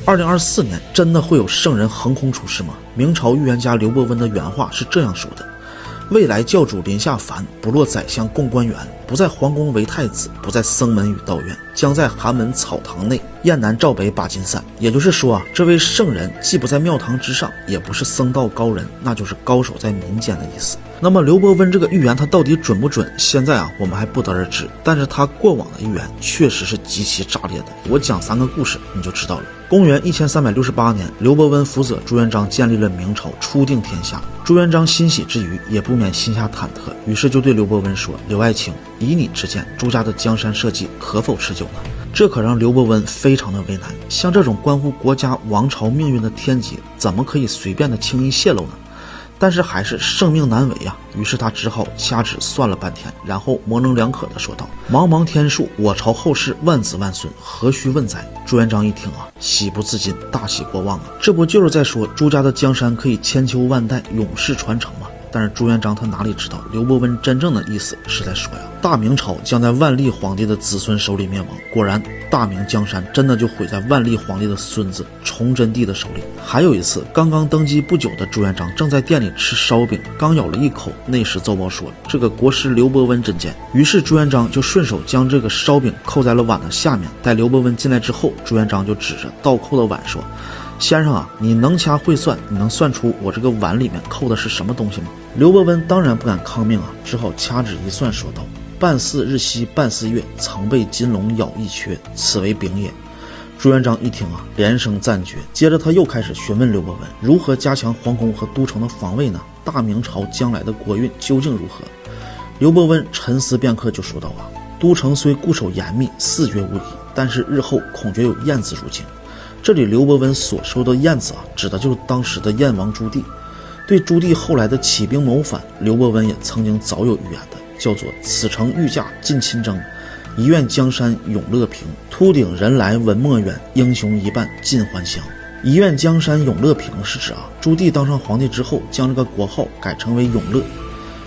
2024年真的会有圣人横空出世吗？明朝预言家刘伯温的原话是这样说的：未来教主临下凡，不落宰相供官员，不在皇宫为太子，不在僧门与道院，将在寒门草堂内，雁南照北把金山。也就是说啊，这位圣人既不在庙堂之上，也不是僧道高人，那就是高手在民间的意思。那么刘伯温这个预言他到底准不准？现在啊我们还不得而知，但是他过往的预言确实是极其炸裂的。我讲3个故事你就知道了。公元1368年，刘伯温辅佐朱元璋建立了明朝，初定天下。朱元璋欣喜之余，也不免心下忐忑，于是就对刘伯温说：刘爱卿，以你之见，朱家的江山社稷可否持久呢？这可让刘伯温非常的为难。像这种关乎国家王朝命运的天机，怎么可以随便的轻易泄露呢？但是还是生命难违啊，于是他只好掐指算了半天，然后模棱两可的说道：茫茫天数，我朝后世万子万孙，何须问哉？朱元璋一听啊，喜不自禁，大喜过望啊，这不就是在说朱家的江山可以千秋万代，永世传承吗？但是朱元璋他哪里知道，刘伯温真正的意思是在说呀，大明朝将在万历皇帝的子孙手里灭亡。果然，大明江山真的就毁在万历皇帝的孙子崇祯帝的手里。还有一次，刚刚登基不久的朱元璋正在店里吃烧饼，刚咬了一口，内侍奏报说这个国师刘伯温真奸。于是朱元璋就顺手将这个烧饼扣在了碗的下面。待刘伯温进来之后，朱元璋就指着倒扣的碗说：先生啊，你能掐会算，你能算出我这个碗里面扣的是什么东西吗？刘伯温当然不敢抗命啊，只好掐指一算说道：半似日夕半似月，曾被金龙咬一缺，此为丙也。朱元璋一听啊，连声赞绝。接着他又开始询问刘伯温如何加强皇宫和都城的防卫呢？大明朝将来的国运究竟如何？刘伯温沉思便客就说道啊：都城虽固守严密，四绝无敌，但是日后恐觉有燕子入京。这里刘伯温所说的燕子啊，指的就是当时的燕王朱棣。对朱棣后来的起兵谋反，刘伯温也曾经早有预言的，叫做此城御驾尽亲征，一愿江山永乐平，秃顶人来文墨远，英雄一半尽还乡。一愿江山永乐平是指啊，朱棣当上皇帝之后，将这个国号改成为永乐。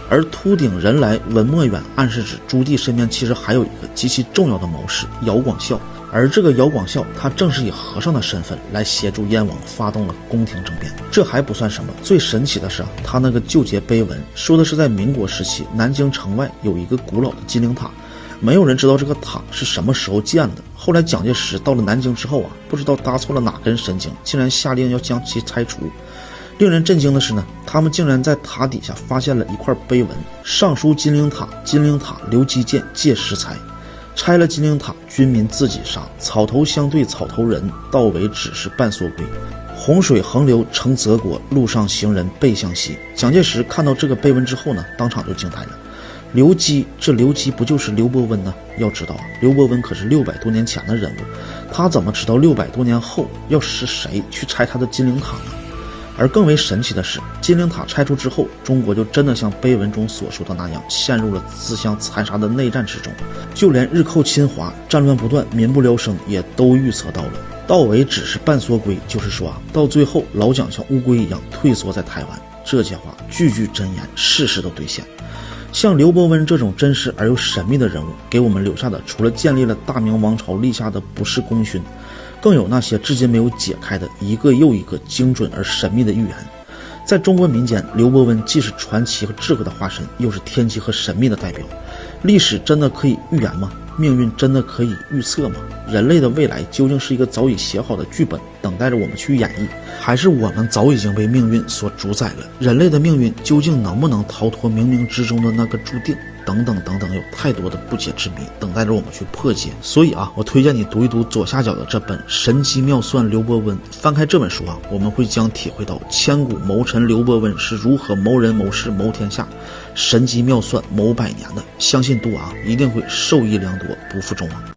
而秃顶人来文墨远暗示指朱棣身边其实还有一个极其重要的谋士姚广孝，而这个姚广孝他正是以和尚的身份来协助燕王发动了宫廷政变。这还不算什么，最神奇的是他那个旧节碑文说的是在民国时期南京城外有一个古老的金陵塔，没有人知道这个塔是什么时候建的。后来蒋介石到了南京之后啊，不知道搭错了哪根神经，竟然下令要将其拆除。令人震惊的是呢，他们竟然在塔底下发现了一块碑文，上书金陵塔，金陵塔留基建借石材，拆了金陵塔，军民自己杀，草头相对草头人，到尾只是半缩龟。洪水横流成泽国，路上行人背向西。蒋介石看到这个碑文之后呢，当场就惊呆了。刘基，这刘基不就是刘伯温呢？要知道啊，刘伯温可是600多年前的人物，他怎么知道600多年后要是谁去拆他的金陵塔呢？而更为神奇的是，金陵塔拆除之后，中国就真的像碑文中所说的那样，陷入了自相残杀的内战之中。就连日寇侵华，战乱不断，民不聊生，也都预测到了。到尾只是半缩龟，就是说啊，到最后老蒋像乌龟一样退缩在台湾。这些话句句真言，事事都兑现。像刘伯温这种真实而又神秘的人物，给我们留下的除了建立了大明王朝立下的不世功勋，更有那些至今没有解开的一个又一个精准而神秘的预言。在中国民间，刘伯温既是传奇和智慧的化身，又是天机和神秘的代表。历史真的可以预言吗？命运真的可以预测吗？人类的未来究竟是一个早已写好的剧本，等待着我们去演绎，还是我们早已经被命运所主宰了？人类的命运究竟能不能逃脱冥冥之中的那个注定？等等等等，有太多的不解之谜等待着我们去破解。所以啊，我推荐你读一读左下角的这本《神机妙算刘伯温》。翻开这本书啊，我们会将体会到千古谋臣刘伯温是如何谋人谋事谋天下，神机妙算谋百年的。相信读完一定会受益良多，不负众望。